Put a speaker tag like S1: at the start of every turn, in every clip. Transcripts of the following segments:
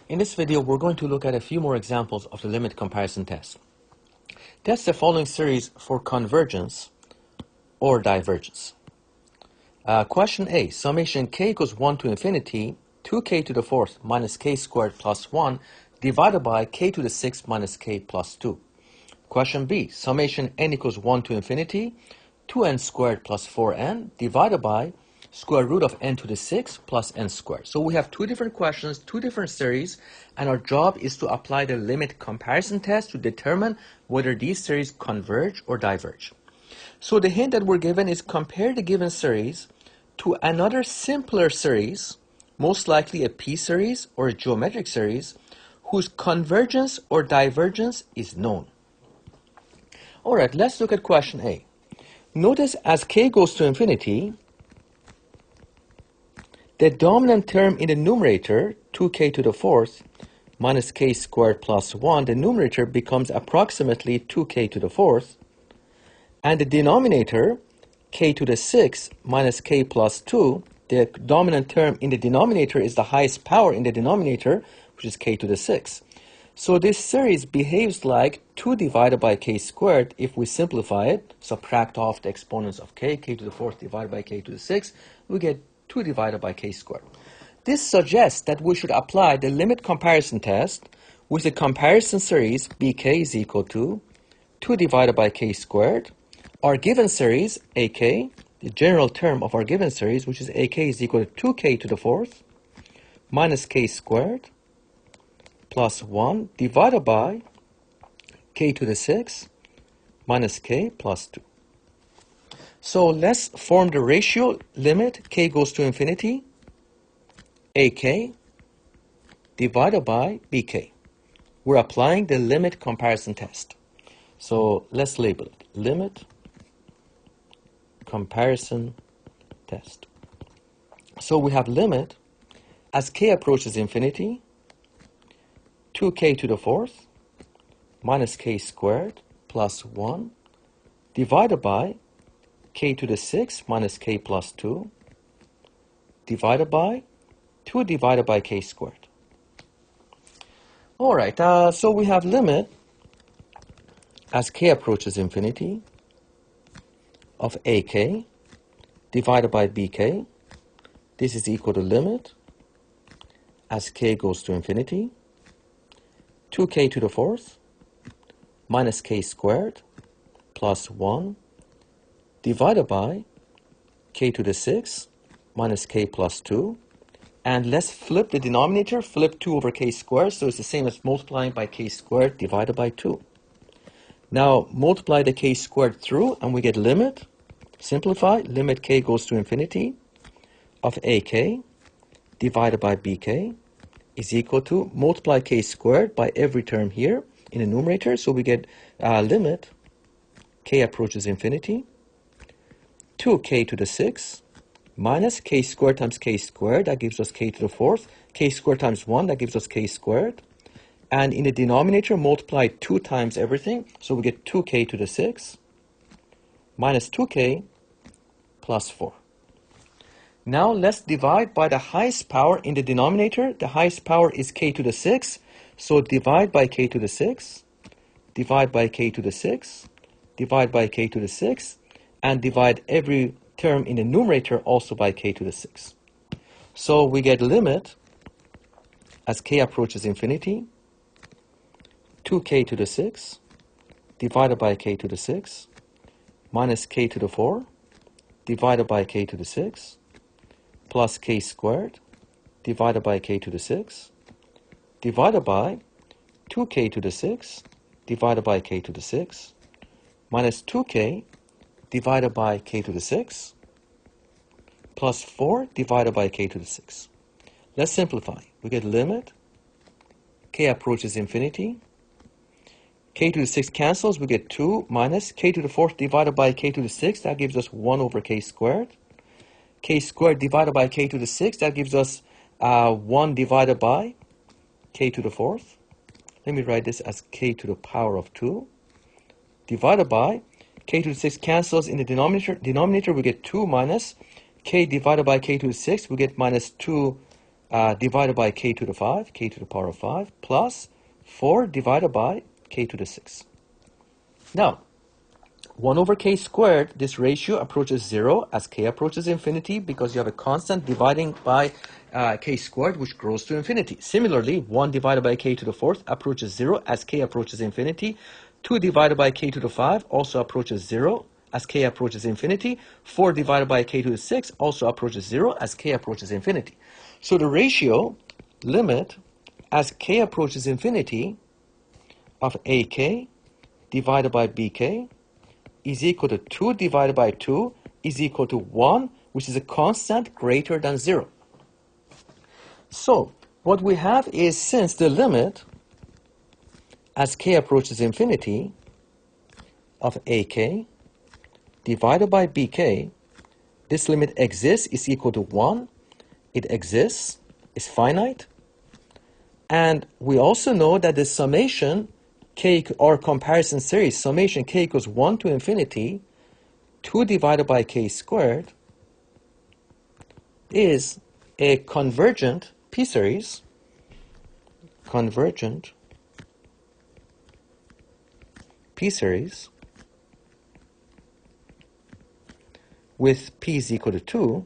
S1: In this video, we're going to look at a few more examples of the limit comparison test. Test the following series for convergence or divergence. Question A, summation k equals 1 to infinity, 2k to the fourth minus k squared plus 1 divided by k to the sixth minus k plus 2. Question B, summation n equals 1 to infinity, 2n squared plus 4n divided by square root of n to the sixth plus n squared. So we have two different questions, two different series, and our job is to apply the limit comparison test to determine whether these series converge or diverge. So the hint that we're given is compare the given series to another simpler series, most likely a p-series or a geometric series, whose convergence or divergence is known. Alright, let's look at question A. Notice as k goes to infinity, the dominant term in the numerator, 2k to the fourth minus k squared plus 1, the numerator becomes approximately 2k to the fourth, and the denominator, k to the sixth minus k plus 2, the dominant term in the denominator is the highest power in the denominator, which is k to the sixth. So this series behaves like 2 divided by k squared. If we simplify it, subtract off the exponents of k to the fourth divided by k to the sixth, we get 2 divided by k squared. This suggests that we should apply the limit comparison test with the comparison series bk is equal to 2 divided by k squared. Our given series, ak, the general term of our given series, which is ak is equal to 2k to the fourth minus k squared plus 1 divided by k to the sixth minus k plus 2. So let's form the ratio limit k goes to infinity, ak divided by bk. We're applying the limit comparison test. So let's label it limit comparison test. So we have limit as k approaches infinity, 2k to the fourth minus k squared plus 1 divided by k to the sixth minus k plus 2 divided by 2 divided by k squared. Alright, so we have limit as k approaches infinity of ak divided by bk. This is equal to limit as k goes to infinity, 2k to the fourth minus k squared plus 1 divided by k to the sixth minus k plus 2. And let's flip the denominator, flip 2 over k squared, so it's the same as multiplying by k squared divided by 2. Now multiply the k squared through and we get limit, simplify, limit k goes to infinity of ak divided by bk is equal to multiply k squared by every term here in the numerator, so we get limit k approaches infinity, 2k to the sixth minus k squared times k squared, that gives us k to the fourth, k squared times 1, that gives us k squared, and in the denominator multiply 2 times everything, so we get 2k to the sixth minus 2k plus 4. Now let's divide by the highest power in the denominator. The highest power is k to the sixth, so divide by k to the sixth, divide by k to the sixth, divide by k to the sixth, and divide every term in the numerator also by k to the sixth. So we get limit as k approaches infinity, 2k to the sixth divided by k to the sixth minus k to the 4 divided by k to the sixth plus k squared divided by k to the sixth divided by 2k to the sixth divided by k to the sixth minus 2k divided by k to the sixth plus 4 divided by k to the sixth. Let's simplify. We get limit k approaches infinity, k to the sixth cancels, we get 2 minus k to the fourth divided by k to the sixth, that gives us 1 over k squared. K squared divided by k to the sixth, that gives us 1 divided by k to the fourth. Let me write this as k to the power of 2 divided by k to the sixth cancels in the denominator. We get 2 minus k divided by k to the sixth, we get minus 2 divided by k to the 5, k to the power of 5, plus 4 divided by k to the 6. Now, 1 over k squared, this ratio approaches 0 as k approaches infinity because you have a constant dividing by k squared, which grows to infinity. Similarly, 1 divided by k to the 4th approaches 0 as k approaches infinity. 2 divided by k to the 5 also approaches 0 as k approaches infinity. 4 divided by k to the 6 also approaches 0 as k approaches infinity. So the ratio limit as k approaches infinity of ak divided by bk is equal to 2 divided by 2 is equal to 1, which is a constant greater than 0. So what we have is, since the limit as k approaches infinity of ak divided by bk, this limit exists, is equal to 1. It exists, is finite. And we also know that the summation k, or comparison series, summation k equals 1 to infinity, 2 divided by k squared, is a convergent p-series, convergent p-series with p is equal to 2.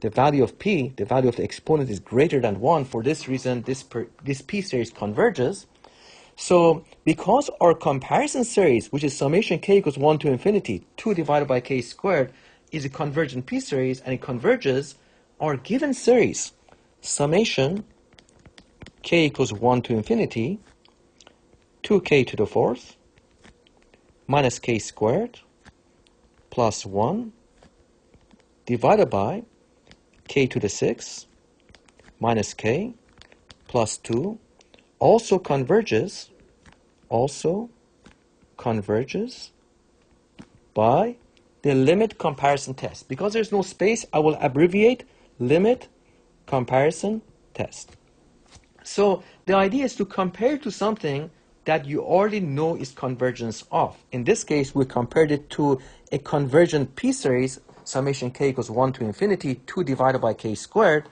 S1: The value of p, the value of the exponent, is greater than 1. For this reason, this p-series converges. So because our comparison series, which is summation k equals 1 to infinity, 2 divided by k squared, is a convergent p-series and it converges, our given series, summation k equals 1 to infinity, 2k to the 4th, minus k squared, plus 1, divided by k to the 6, minus k, plus 2, also converges by the limit comparison test. Because there's no space, I will abbreviate limit comparison test. So the idea is to compare to something that you already know is convergence of. In this case, we compared it to a convergent p-series, summation k equals 1 to infinity, 2 divided by k squared,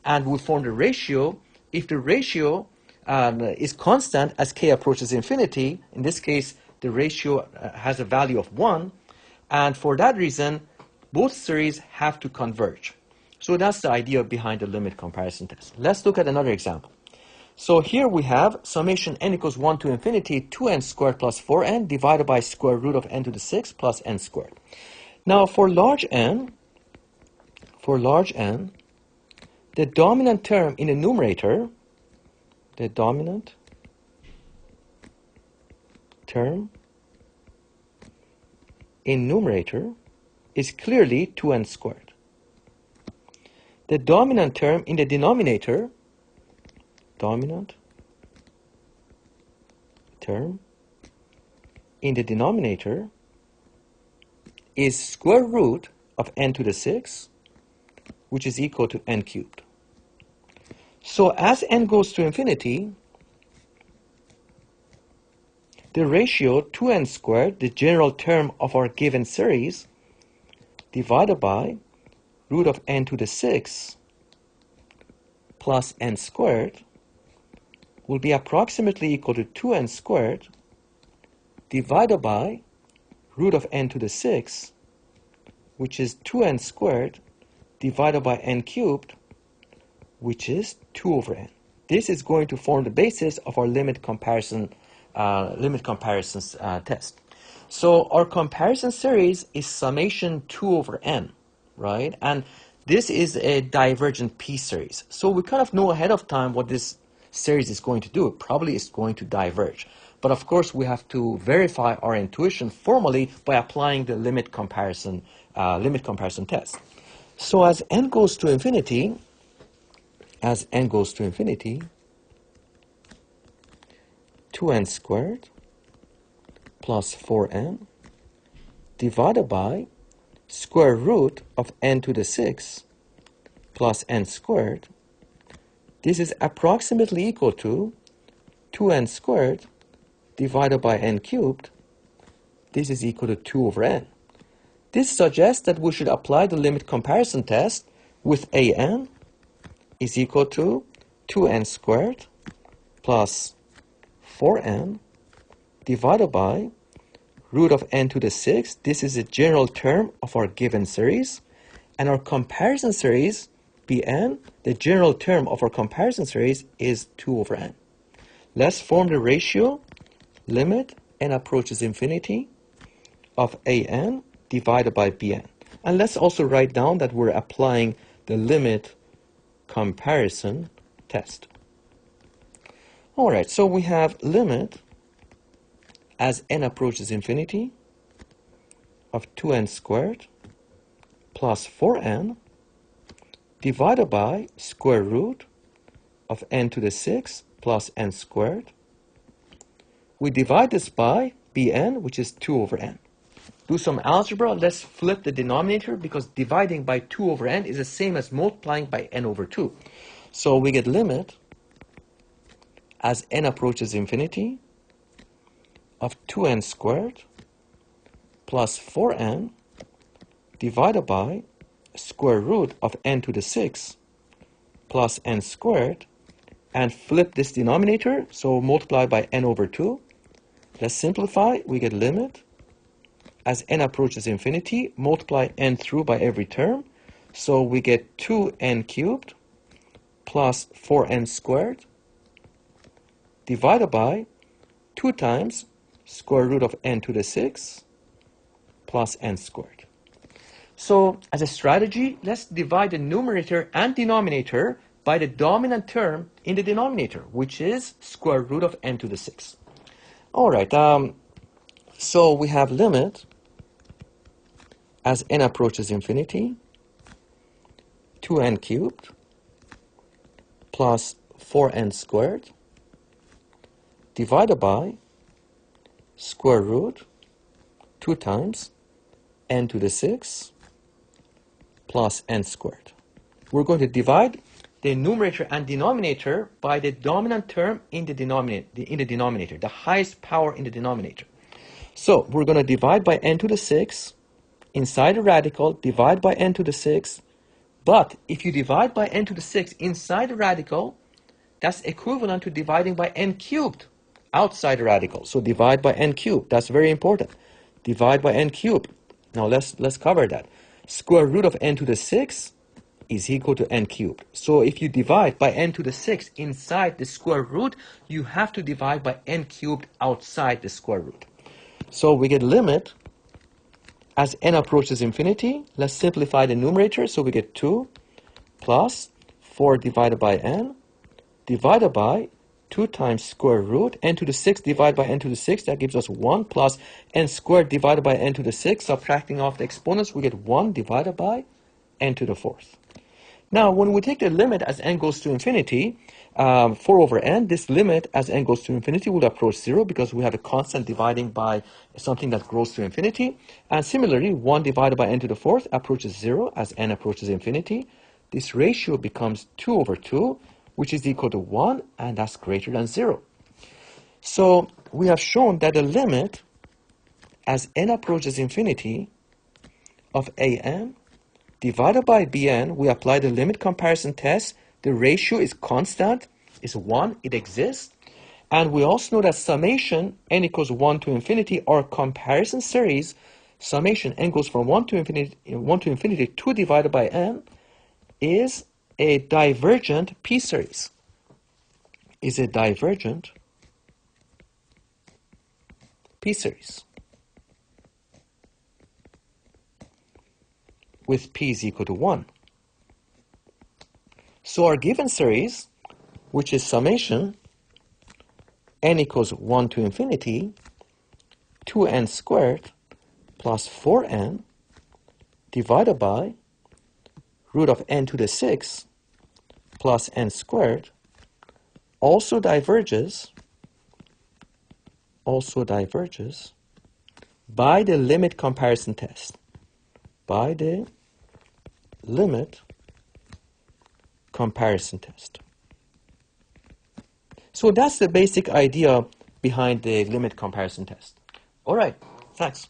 S1: and we formed a ratio. If the ratio is constant as k approaches infinity, in this case, the ratio has a value of 1, and for that reason, both series have to converge. So that's the idea behind the limit comparison test. Let's look at another example. So here we have summation n equals 1 to infinity, 2n squared plus 4n divided by square root of n to the 6 plus n squared. Now for large n, the dominant term in the numerator, the dominant term in numerator is clearly 2n squared. The dominant term in the denominator, dominant term in the denominator is square root of n to the 6, which is equal to n cubed. So as n goes to infinity, the ratio 2n squared, the general term of our given series, divided by root of n to the 6 plus n squared will be approximately equal to 2n squared divided by root of n to the 6, which is 2n squared divided by n cubed, which is 2 over n. This is going to form the basis of our limit comparisons test. So our comparison series is summation 2 over n, right? And this is a divergent p-series. So we kind of know ahead of time what this series is going to do. Probably it's going to diverge. But of course, we have to verify our intuition formally by applying the limit comparison test. So as n goes to infinity, 2n squared plus 4n divided by square root of n to the 6 plus n squared, this is approximately equal to 2n squared divided by n cubed. This is equal to 2 over n. This suggests that we should apply the limit comparison test with an is equal to 2n squared plus 4n divided by root of n to the 6th. This is a general term of our given series. And our comparison series, Bn, the general term of our comparison series is 2 over n. Let's form the ratio limit n approaches infinity of an divided by bn. And let's also write down that we're applying the limit comparison test. All right, so we have limit as n approaches infinity of 2n squared plus 4n divided by square root of n to the 6th plus n squared. We divide this by bn, which is 2 over n. Do some algebra. Let's flip the denominator because dividing by 2 over n is the same as multiplying by n over 2. So we get limit as n approaches infinity of 2n squared plus 4n divided by square root of n to the 6th plus n squared, and flip this denominator, so multiply by n over 2. Let's simplify. We get limit as n approaches infinity, multiply n through by every term, so we get 2n cubed plus 4n squared divided by 2 times square root of n to the 6th plus n squared. So as a strategy, let's divide the numerator and denominator by the dominant term in the denominator, which is square root of n to the 6th. All right, so we have limit as n approaches infinity, 2n cubed plus 4n squared divided by square root 2 times n to the 6th plus n squared. We're going to divide the numerator and denominator by the dominant term in the denominator, the highest power in the denominator. So we're going to divide by n to the 6th inside the radical, divide by n to the 6th. But if you divide by n to the 6th inside the radical, that's equivalent to dividing by n cubed outside the radical. So divide by n cubed. That's very important. Divide by n cubed. Now let's cover that. Square root of n to the 6th is equal to n cubed. So if you divide by n to the 6th inside the square root, you have to divide by n cubed outside the square root. So we get limit as n approaches infinity. Let's simplify the numerator. So we get 2 plus 4 divided by n divided by 2 times square root n to the 6th divided by n to the 6th. That gives us 1 plus n squared divided by n to the 6th. Subtracting off the exponents, we get 1 divided by n to the 4th. Now, when we take the limit as n goes to infinity, 4 over n, this limit as n goes to infinity will approach 0 because we have a constant dividing by something that grows to infinity. And similarly, 1 divided by n to the 4th approaches 0 as n approaches infinity. This ratio becomes 2 over 2, which is equal to 1, and that's greater than 0. So we have shown that the limit as n approaches infinity of an divided by bn, we apply the limit comparison test. The ratio is constant, is 1, it exists. And we also know that summation n equals 1 to infinity, our comparison series, summation n goes from 1 to infinity, 2 divided by n, is a divergent p-series. Is a divergent p-series with p is equal to 1. So our given series, which is summation n equals 1 to infinity, 2n squared plus 4n divided by root of n to the 6th plus n squared, also diverges by the limit comparison test. By the limit comparison test. So that's the basic idea behind the limit comparison test. All right, thanks.